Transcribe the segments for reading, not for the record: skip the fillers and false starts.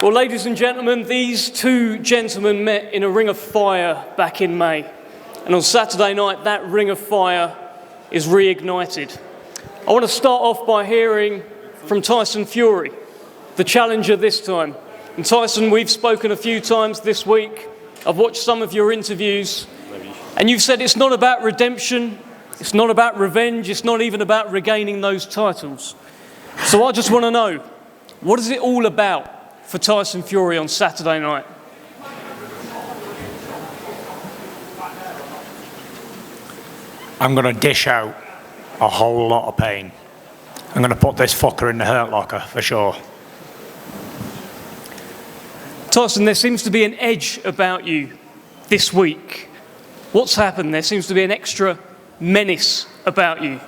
Well, ladies and gentlemen, these two gentlemen met in a ring of fire back in May. And on Saturday night, that ring of fire is reignited. I want to start off by hearing from Tyson Fury, the challenger this time. And Tyson, we've spoken a few times this week. I've watched some of your interviews, and you've said it's not about redemption, it's not about revenge, it's not even about regaining those titles. So I just want to know, what is it all about for Tyson Fury on Saturday night? I'm going to dish out a whole lot of pain. I'm going to put this fucker in the hurt locker, for sure. Tyson, there seems to be an edge about you this week. What's happened? There seems to be an extra menace about you.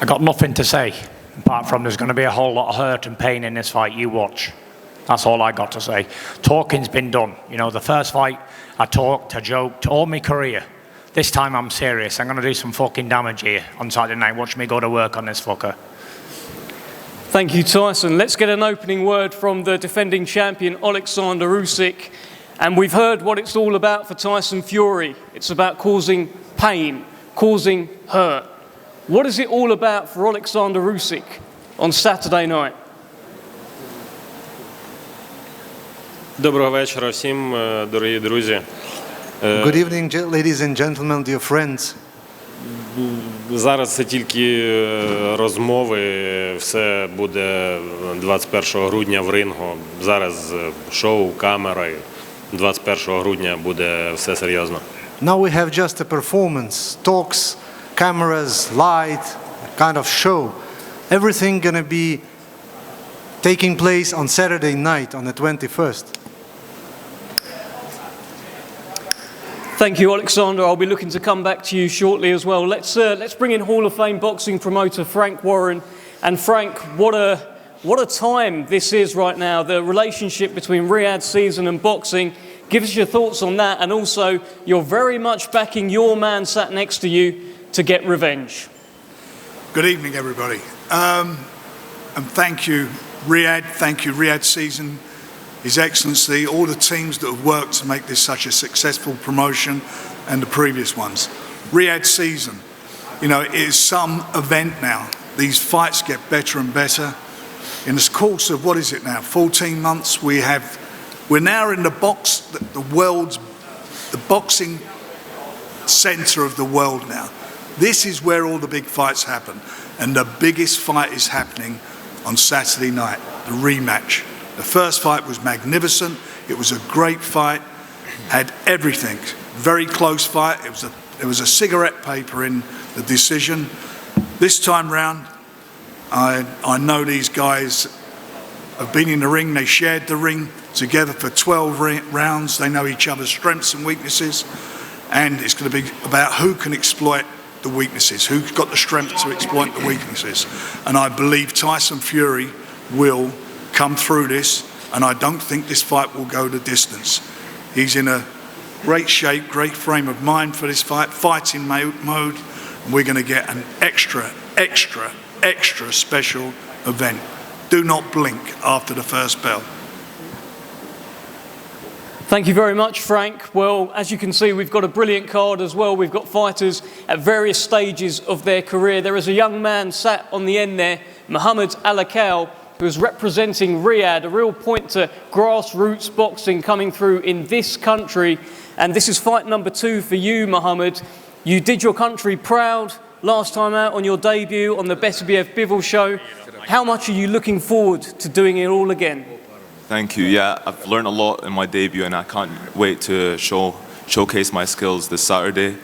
I got nothing to say, apart from there's going to be a whole lot of hurt and pain in this fight. You watch. That's all I got to say. Talking's been done. You know, the first fight, I talked, I joked, all my career. This time I'm serious. I'm going to do some fucking damage here on Saturday night. Watch me go to work on this fucker. Thank you, Tyson. Let's get an opening word from the defending champion, Oleksandr Usyk. And we've heard what it's all about for Tyson Fury. It's about causing pain, causing hurt. What is it all about for Oleksandr Usyk on Saturday night? Доброго вечора всім, дорогі друзі. Good evening, ladies and gentlemen, dear friends. Зараз це тільки розмови, все буде 21 грудня в рингу. Зараз шоу, камери, 21 грудня буде все серйозно. Now we have just a performance, talks, cameras, light, kind of show. Everything gonna be taking place on Saturday night on the 21st. Thank you, Oleksandr. I'll be looking to come back to you shortly as well. Let's bring in Hall of Fame boxing promoter Frank Warren. And Frank, what a time this is right now. The relationship between Riyadh season and boxing. Give us your thoughts on that. And also, you're very much backing your man sat next to you to get revenge. Good evening, everybody. And thank you, Riyadh. Thank you, Riyadh season. His Excellency, all the teams that have worked to make this such a successful promotion and the previous ones. Riyadh season, you know, it is some event now. These fights get better and better. In the course of, what is it now, 14 months, we're now in the boxing center of the world now. This is where all the big fights happen. And the biggest fight is happening on Saturday night, the rematch. The first fight was magnificent. It was a great fight, had everything. Very close fight. There was a cigarette paper in the decision. This time round, I know these guys have been in the ring. They shared the ring together for 12 rounds. They know each other's strengths and weaknesses. And it's going to be about who can exploit the weaknesses, who's got the strength to exploit the weaknesses. And I believe Tyson Fury will come through this, and I don't think this fight will go the distance. He's in a great shape, great frame of mind for this fight, fighting mode, and we're going to get an extra special event. Do not blink after the first bell. Thank you very much, Frank. Well, as you can see, we've got a brilliant card as well. We've got fighters at various stages of their career. There is a young man sat on the end there, Muhammad Alakal, who is representing Riyadh, a real point to grassroots boxing coming through in this country. And this is fight number 2 for you, Muhammad. You did your country proud last time out on your debut on the Besibiev Bivol show. How much are you looking forward to doing it all again? Thank you. Yeah, I've learned a lot in my debut and I can't wait to showcase my skills this Saturday.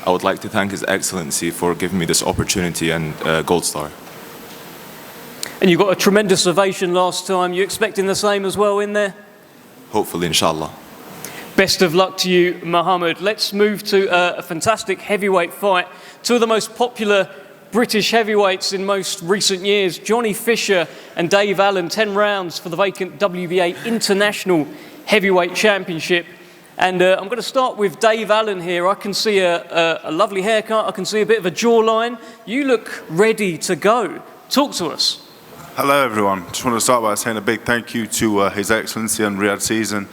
I would like to thank His Excellency for giving me this opportunity and Gold Star. And you got a tremendous ovation last time. You expecting the same as well in there? Hopefully, inshallah. Best of luck to you, Muhammad. Let's move to a fantastic heavyweight fight. Two of the most popular British heavyweights in most recent years, Johnny Fisher and Dave Allen, 10 rounds for the vacant WBA International Heavyweight Championship. And I'm going to start with Dave Allen here. I can see a lovely haircut. I can see a bit of a jawline. You look ready to go. Talk to us. Hello, everyone. Just want to start by saying a big thank you to His Excellency and Riyadh season.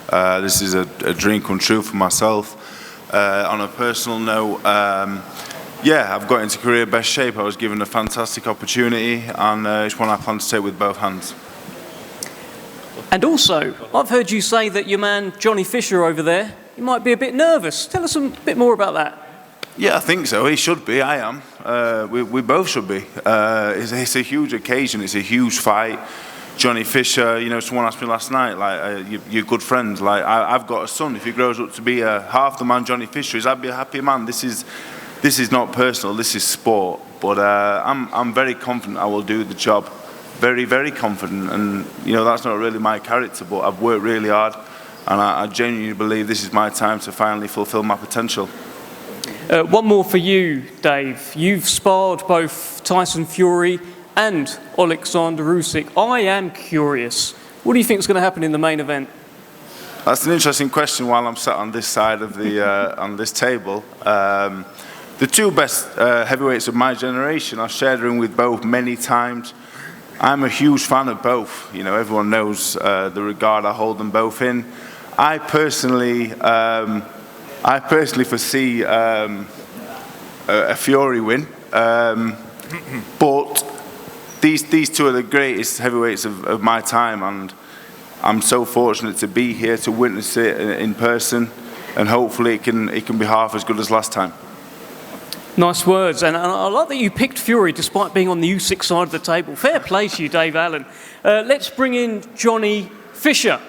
This is a dream come true for myself. On a personal note, yeah, I've got into career best shape. I was given a fantastic opportunity, and it's one I plan to take with both hands. And also, I've heard you say that your man Johnny Fisher over there, he might be a bit nervous. Tell us a bit more about that. Yeah, I think so. He should be. I am. We both should be. It's a huge occasion. It's a huge fight. Johnny Fisher, you know, someone asked me last night, like, you're good friends. Like, I've got a son. If he grows up to be half the man Johnny Fisher is, I'd be a happy man. This is not personal. This is sport. But I'm very confident I will do the job. Very, very confident. And, you know, that's not really my character, but I've worked really hard. And I genuinely believe this is my time to finally fulfill my potential. One more for you, Dave. You've sparred both Tyson Fury and Oleksandr Usyk. I am curious. What do you think is going to happen in the main event? That's an interesting question while I'm sat on this side of the on this table. The two best heavyweights of my generation, I've shared a ring with both many times. I'm a huge fan of both. You know, everyone knows the regard I hold them both in. I personally foresee a Fury win, but these two are the greatest heavyweights of my time, and I'm so fortunate to be here to witness it in person, and hopefully it can be half as good as last time. Nice words, and I like that you picked Fury despite being on the Usyk side of the table. Fair play to you, Dave Allen. Let's bring in Johnny Fisher.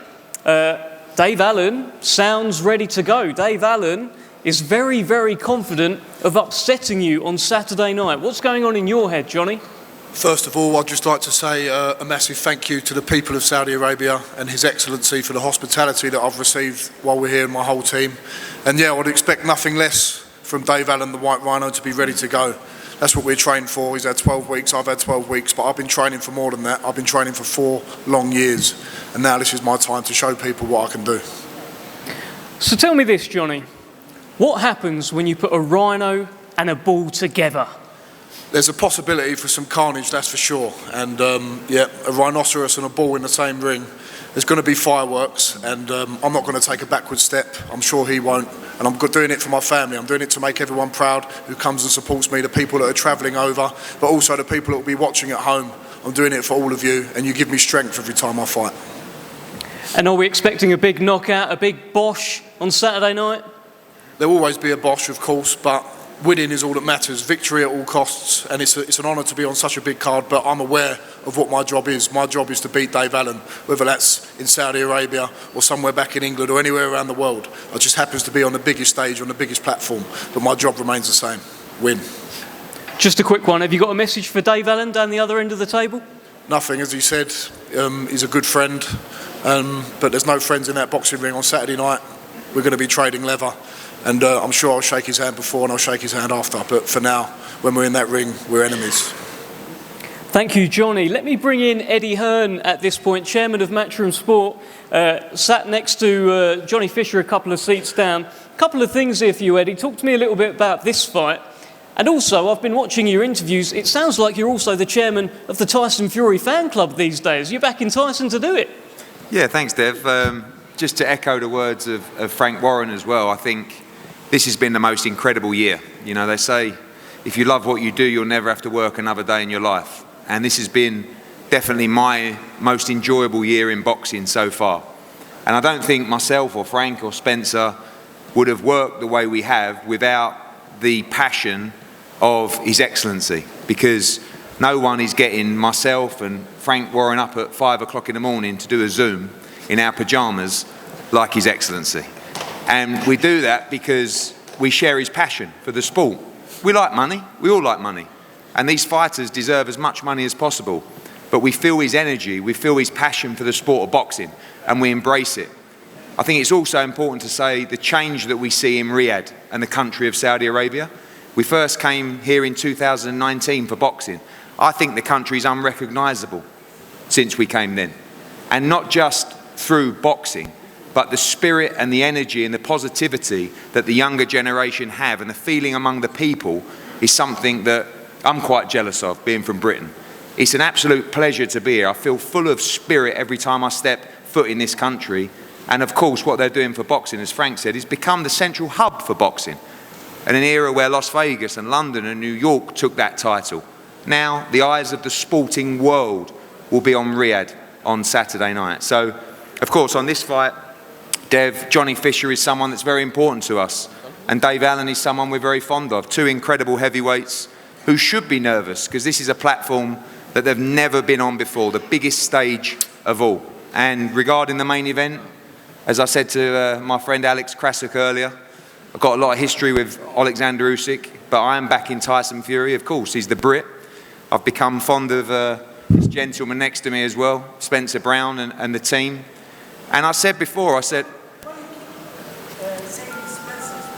Dave Allen sounds ready to go. Dave Allen is very, very confident of upsetting you on Saturday night. What's going on in your head, Johnny? First of all, I'd just like to say a massive thank you to the people of Saudi Arabia and His Excellency for the hospitality that I've received while we're here, and my whole team. And yeah, I would expect nothing less from Dave Allen, the White Rhino, to be ready to go. That's what we're trained for. He's had 12 weeks, I've had 12 weeks, but I've been training for more than that. I've been training for 4 long years, and now this is my time to show people what I can do. So tell me this, Johnny. What happens when you put a rhino and a bull together? There's a possibility for some carnage, that's for sure. And yeah, a rhinoceros and a bull in the same ring. There's going to be fireworks, and I'm not going to take a backward step. I'm sure he won't. And I'm doing it for my family. I'm doing it to make everyone proud who comes and supports me, the people that are travelling over, but also the people that will be watching at home. I'm doing it for all of you, and you give me strength every time I fight. And are we expecting a big knockout, a big bosh on Saturday night? There'll always be a bosh, of course, but winning is all that matters. Victory at all costs, and it's an honour to be on such a big card, but I'm aware of what my job is. My job is to beat Dave Allen, whether that's in Saudi Arabia or somewhere back in England or anywhere around the world. It just happens to be on the biggest stage, on the biggest platform, but my job remains the same: win. Just a quick one. Have you got a message for Dave Allen down the other end of the table? Nothing, as he said. He's a good friend, but there's no friends in that boxing ring on Saturday night. We're going to be trading leather. And I'm sure I'll shake his hand before and I'll shake his hand after. But for now, when we're in that ring, we're enemies. Thank you, Johnny. Let me bring in Eddie Hearn at this point, chairman of Matchroom Sport, sat next to Johnny Fisher a couple of seats down. A couple of things here for you, Eddie. Talk to me a little bit about this fight. And also, I've been watching your interviews. It sounds like you're also the chairman of the Tyson Fury fan club these days. You're backing Tyson to do it. Yeah, thanks, Dev. Just to echo the words of Frank Warren as well, I think this has been the most incredible year. You know, they say, if you love what you do, you'll never have to work another day in your life. And this has been definitely my most enjoyable year in boxing so far. And I don't think myself or Frank or Spencer would have worked the way we have without the passion of His Excellency, because no one is getting myself and Frank Warren up at 5 o'clock in the morning to do a Zoom in our pajamas like His Excellency. And we do that because we share his passion for the sport. We like money, we all like money. And these fighters deserve as much money as possible. But we feel his energy, we feel his passion for the sport of boxing, and we embrace it. I think it's also important to say the change that we see in Riyadh and the country of Saudi Arabia. We first came here in 2019 for boxing. I think the country is unrecognisable since we came then. And not just through boxing, but the spirit and the energy and the positivity that the younger generation have, and the feeling among the people, is something that I'm quite jealous of, being from Britain. It's an absolute pleasure to be here. I feel full of spirit every time I step foot in this country. And of course, what they're doing for boxing, as Frank said, is become the central hub for boxing. In an era where Las Vegas and London and New York took that title, now the eyes of the sporting world will be on Riyadh on Saturday night. So, of course, on this fight, Dev, Johnny Fisher is someone that's very important to us. And Dave Allen is someone we're very fond of. Two incredible heavyweights who should be nervous, because this is a platform that they've never been on before, the biggest stage of all. And regarding the main event, as I said to my friend Alex Krasuk earlier, I've got a lot of history with Oleksandr Usyk, but I am back in Tyson Fury, of course. He's the Brit. I've become fond of this gentleman next to me as well, Spencer Brown and the team. And I said before, I said,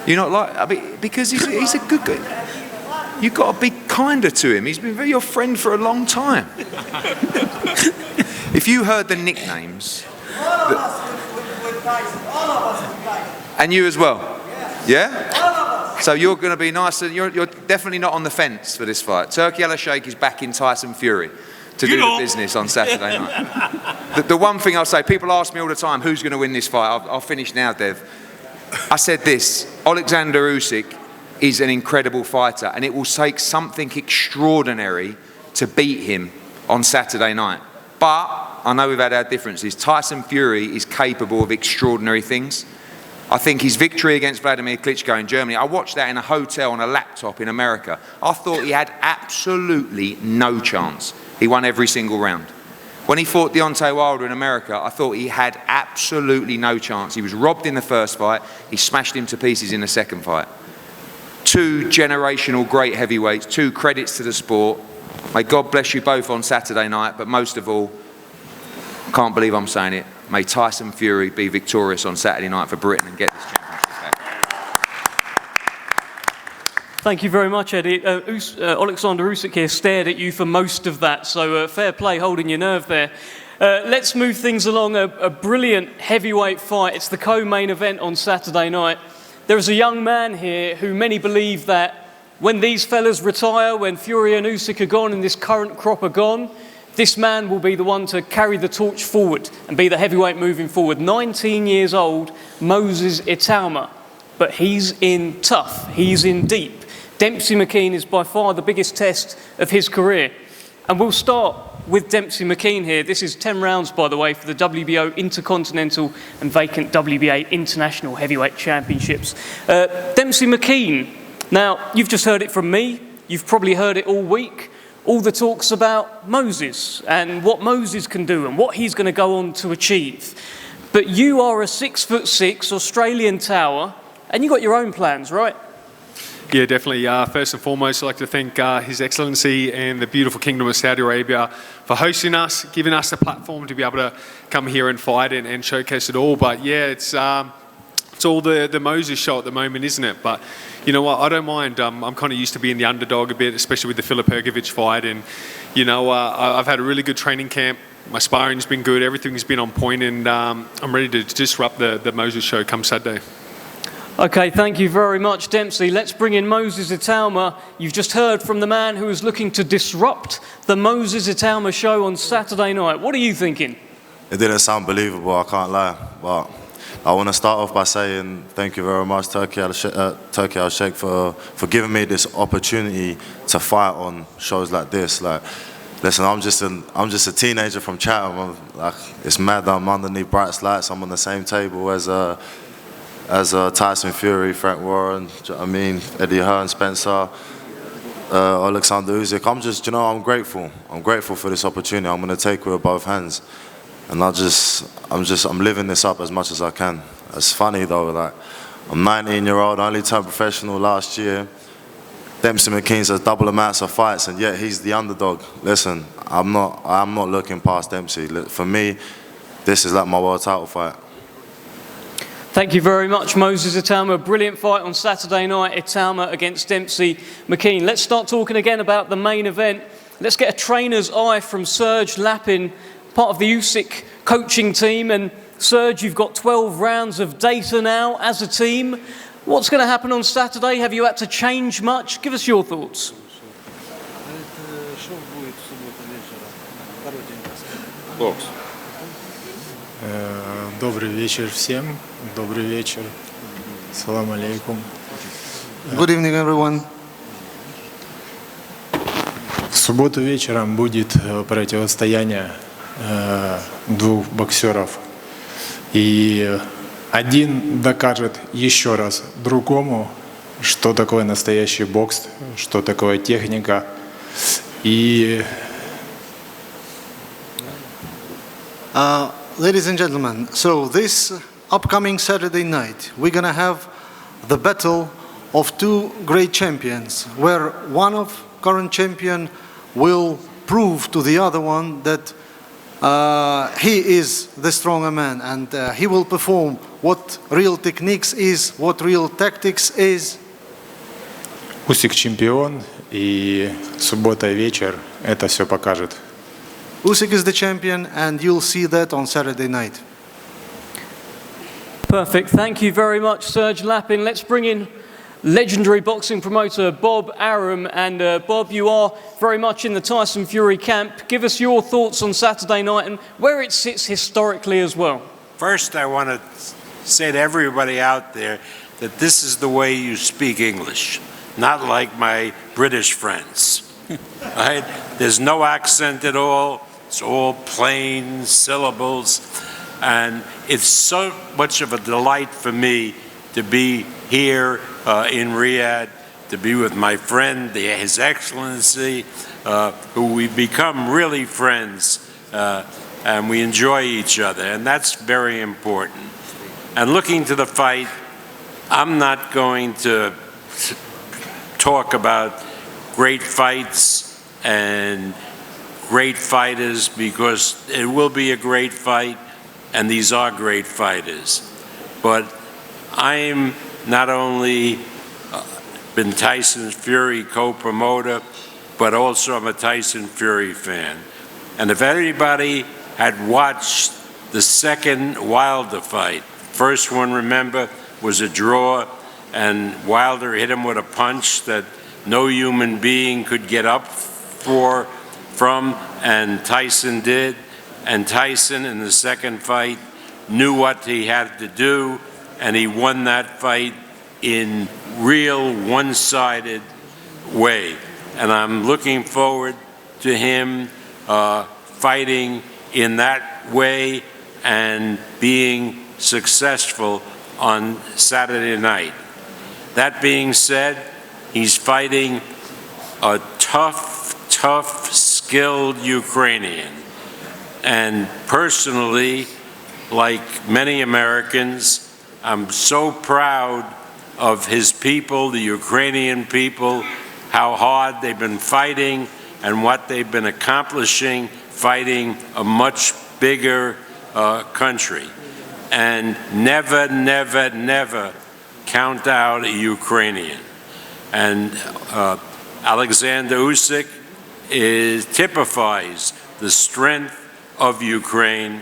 you're not like, I mean, because he's a good guy. You've got to be kinder to him. He's been your friend for a long time. If you heard the nicknames, and you as well, yeah? So you're going to be nice, and you're definitely not on the fence for this fight. Turki Al-Sheikh is back in Tyson Fury to do the business on Saturday night. The one thing I'll say, people ask me all the time, who's going to win this fight? I'll finish now, Dev. I said this, Oleksandr Usyk is an incredible fighter, and it will take something extraordinary to beat him on Saturday night. But I know we've had our differences. Tyson Fury is capable of extraordinary things. I think his victory against Vladimir Klitschko in Germany, I watched that in a hotel on a laptop in America. I thought he had absolutely no chance. He won every single round. When he fought Deontay Wilder in America, I thought he had absolutely no chance. He was robbed in the first fight. He smashed him to pieces in the second fight. Two generational great heavyweights, two credits to the sport. May God bless you both on Saturday night, but most of all, can't believe I'm saying it, may Tyson Fury be victorious on Saturday night for Britain and get this championship back. Thank you very much, Eddie. Oleksandr Usyk here stared at you for most of that, so fair play holding your nerve there. Let's move things along. A brilliant heavyweight fight. It's the co-main event on Saturday night. There is a young man here who many believe that when these fellas retire, when Fury and Usyk are gone and this current crop are gone, this man will be the one to carry the torch forward and be the heavyweight moving forward. 19 years old, Moses Itauma. But he's in tough, he's in deep. Dempsey McKenzie is by far the biggest test of his career. And we'll start with Dempsey McKenzie here. This is 10 rounds, by the way, for the WBO Intercontinental and vacant WBA International Heavyweight Championships. Dempsey McKenzie, now, you've just heard it from me. You've probably heard it all week. All the talks about Moses and what Moses can do and what he's going to go on to achieve. But you are a 6'6" Australian tower, and you've got your own plans, right? Yeah, definitely. First and foremost, I'd like to thank His Excellency and the beautiful Kingdom of Saudi Arabia for hosting us, giving us the platform to be able to come here and fight and showcase it all. But yeah, it's all the Moses show at the moment, isn't it? But you know what, I don't mind. I'm kind of used to being the underdog a bit, especially with the Filip Hrgović fight. And you know, I've had a really good training camp. My sparring's been good. Everything's been on point, and I'm ready to disrupt the Moses show come Saturday. Okay, thank you very much, Dempsey. Let's bring in Moses Itauma. You've just heard from the man who is looking to disrupt the Moses Itauma show on Saturday night. What are you thinking? It didn't sound believable, I can't lie. But I want to start off by saying thank you very much, Turki Al-Sheikh, for giving me this opportunity to fight on shows like this. Like, listen, I'm just a teenager from Chatham. It's mad that I'm underneath bright lights. I'm on the same table as Tyson Fury, Frank Warren, I mean, Eddie Hearn, Spencer, Oleksandr Usyk. I'm grateful. I'm grateful for this opportunity. I'm going to take it with both hands. And I'm living this up as much as I can. It's funny though, like, I'm 19-year-old, I only turned professional last year. Dempsey McKenzie has double amounts of fights, and yet he's the underdog. Listen, I'm not looking past Dempsey. For me, this is like my world title fight. Thank you very much, Moses Itauma. A brilliant fight on Saturday night, Itauma against Dempsey McKenzie. Let's start talking again about the main event. Let's get a trainer's eye from Serge Lapin, part of the Usyk coaching team. And Serge, you've got 12 rounds of data now as a team. What's going to happen on Saturday? Have you had to change much? Give us your thoughts. Бокс. Добрый вечер всем. Добрый вечер. Салам алейкум. Good evening, everyone. В субботу вечером будет противостояние двух боксеров. И один докажет еще раз другому, что такое настоящий бокс, что такое техника. И Ladies and gentlemen, so this upcoming Saturday night, we're going to have the battle of two great champions, where one of current champion will prove to the other one that he is the stronger man, and he will perform what real techniques is, what real tactics is. Усик чемпион, и суббота вечер это все покажет. Usyk is the champion, and you'll see that on Saturday night. Perfect. Thank you very much, Serge Lapin. Let's bring in legendary boxing promoter Bob Arum. And Bob, you are very much in the Tyson Fury camp. Give us your thoughts on Saturday night and where it sits historically as well. First, I want to say to everybody out there that this is the way you speak English, not like my British friends. Right? There's no accent at all. It's all plain syllables. And it's so much of a delight for me to be here in Riyadh, to be with my friend, His Excellency, who we've become really friends, and we enjoy each other, and that's very important. And looking to the fight, I'm not going to talk about great fights and great fighters, because it will be a great fight, and these are great fighters. But I'm not only been Tyson Fury co-promoter, but also I'm a Tyson Fury fan. And if anybody had watched the second Wilder fight, first one, remember, was a draw, and Wilder hit him with a punch that no human being could get up from, and Tyson did. And Tyson, in the second fight, knew what he had to do, and he won that fight in real one-sided way. And I'm looking forward to him fighting in that way and being successful on Saturday night. That being said, he's fighting a tough, skilled Ukrainian. And personally, like many Americans, I'm so proud of his people, the Ukrainian people, how hard they've been fighting and what they've been accomplishing, fighting a much bigger country. And never, never, never count out a Ukrainian. And Oleksandr Usyk typifies the strength of Ukraine,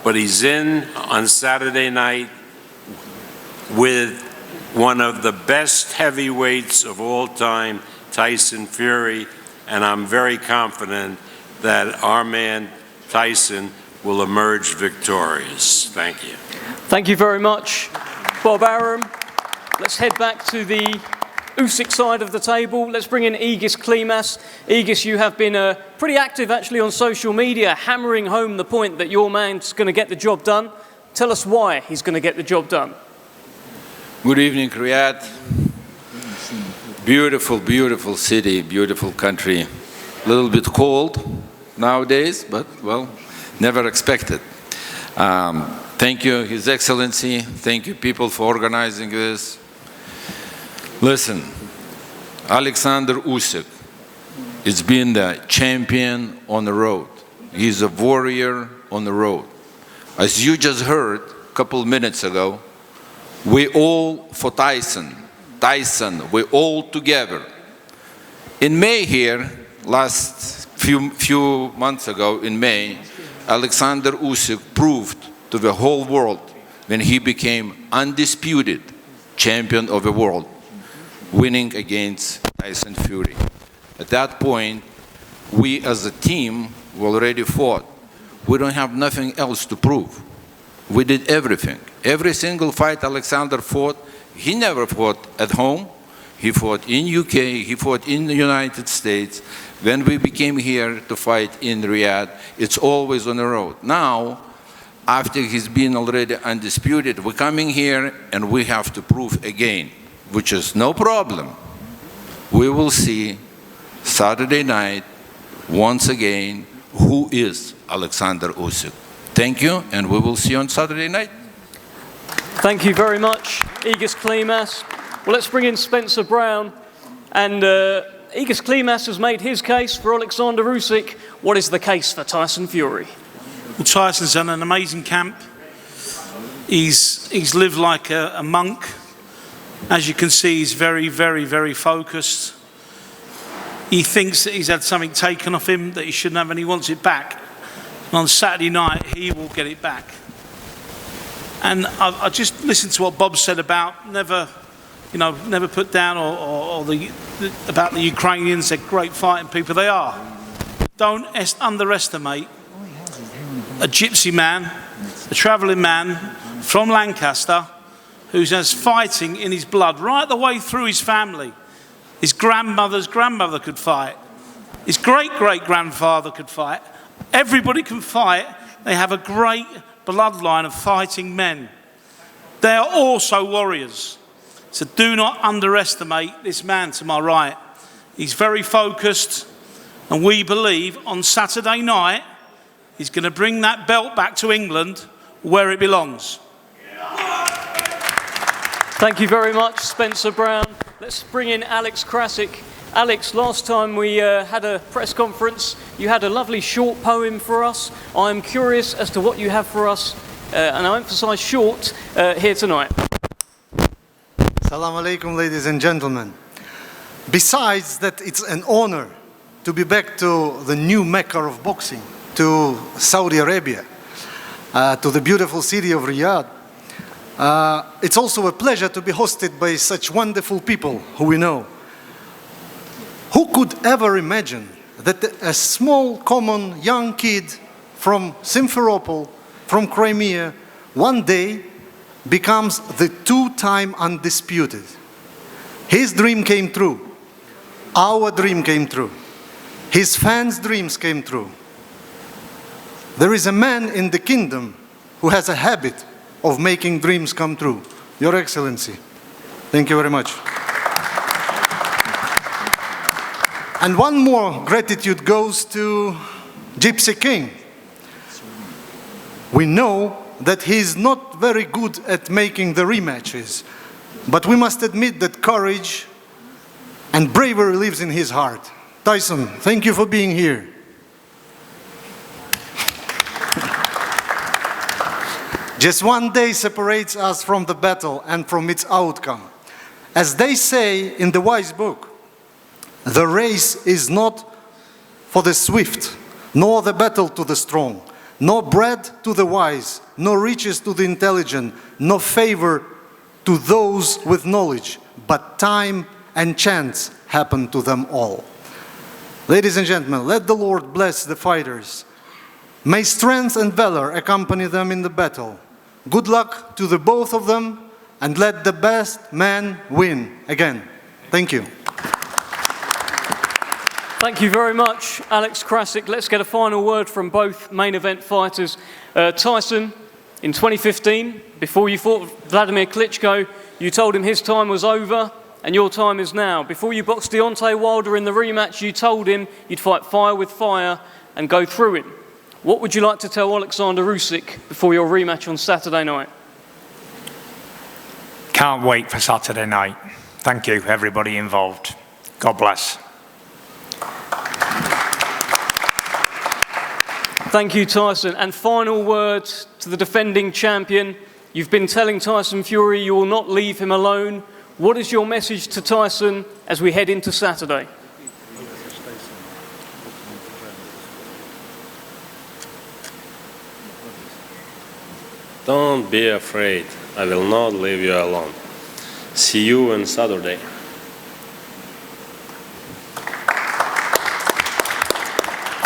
but he's in on Saturday night with one of the best heavyweights of all time, Tyson Fury, and I'm very confident that our man Tyson will emerge victorious. Thank you. Thank you very much, Bob Arum. Let's head back to the Usyk side of the table. Let's bring in Igis Klimas. Igis, you have been pretty active actually on social media, hammering home the point that your man's going to get the job done. Tell us why he's going to get the job done. Good evening, Riyadh. Beautiful, beautiful city, beautiful country. A little bit cold nowadays, but, well, never expected. Thank you, His Excellency. Thank you, people, for organizing this. Listen, Oleksandr Usyk has been the champion on the road. He's a warrior on the road. As you just heard a couple minutes ago, we all for Tyson, we all together. In May here, last few months ago in May, Oleksandr Usyk proved to the whole world when he became undisputed champion of the world, winning against Tyson Fury. At that point, we as a team already fought. We don't have nothing else to prove. We did everything. Every single fight Alexander fought, he never fought at home. He fought in UK, he fought in the United States. When we became here to fight in Riyadh, it's always on the road. Now, after he's been already undisputed, we're coming here and we have to prove again, which is no problem. We will see Saturday night, once again, who is Oleksandr Usyk. Thank you, and we will see you on Saturday night. Thank you very much, Igis Klimas. Well, let's bring in Spencer Brown. And Igis Klimas has made his case for Oleksandr Usyk. What is the case for Tyson Fury? Well, Tyson's done an amazing camp. He's lived like a monk. As you can see, he's very, very, very focused. He thinks that he's had something taken off him that he shouldn't have, and he wants it back. And on Saturday night, he will get it back. And I just listened to what Bob said about never put down about the Ukrainians. They're great fighting people. They are. Don't underestimate a gypsy man, a travelling man from Lancaster, who has fighting in his blood right the way through his family. His grandmother's grandmother could fight. His great-great-grandfather could fight. Everybody can fight. They have a great bloodline of fighting men. They are also warriors. So do not underestimate this man to my right. He's very focused, and we believe on Saturday night he's going to bring that belt back to England where it belongs. Thank you very much, Spencer Brown. Let's bring in Alex Krasik. Alex, last time we had a press conference, you had a lovely short poem for us. I'm curious as to what you have for us, and I emphasize short, here tonight. Assalamu alaikum, ladies and gentlemen. Besides that, it's an honor to be back to the new Mecca of boxing, to Saudi Arabia, to the beautiful city of Riyadh. It's also a pleasure to be hosted by such wonderful people who we know. Who could ever imagine that a small, common, young kid from Simferopol, from Crimea, one day becomes the two-time undisputed? His dream came true. Our dream came true. His fans' dreams came true. There is a man in the kingdom who has a habit of making dreams come true. Your Excellency, thank you very much. And one more gratitude goes to Gypsy King. We know that he is not very good at making the rematches, but we must admit that courage and bravery lives in his heart. Tyson, thank you for being here. Just one day separates us from the battle and from its outcome. As they say in the wise book, the race is not for the swift, nor the battle to the strong, nor bread to the wise, nor riches to the intelligent, nor favor to those with knowledge, but time and chance happen to them all. Ladies and gentlemen, let the Lord bless the fighters. May strength and valor accompany them in the battle. Good luck to the both of them, and let the best man win again. Thank you. Thank you very much, Alex Krasik. Let's get a final word from both main event fighters. Tyson, in 2015, before you fought Vladimir Klitschko, you told him his time was over and your time is now. Before you boxed Deontay Wilder in the rematch, you told him you'd fight fire with fire and go through him. What would you like to tell Oleksandr Usyk before your rematch on Saturday night? Can't wait for Saturday night. Thank you, everybody involved. God bless. Thank you, Tyson. And final word to the defending champion. You've been telling Tyson Fury you will not leave him alone. What is your message to Tyson as we head into Saturday? Don't be afraid. I will not leave you alone. See you on Saturday.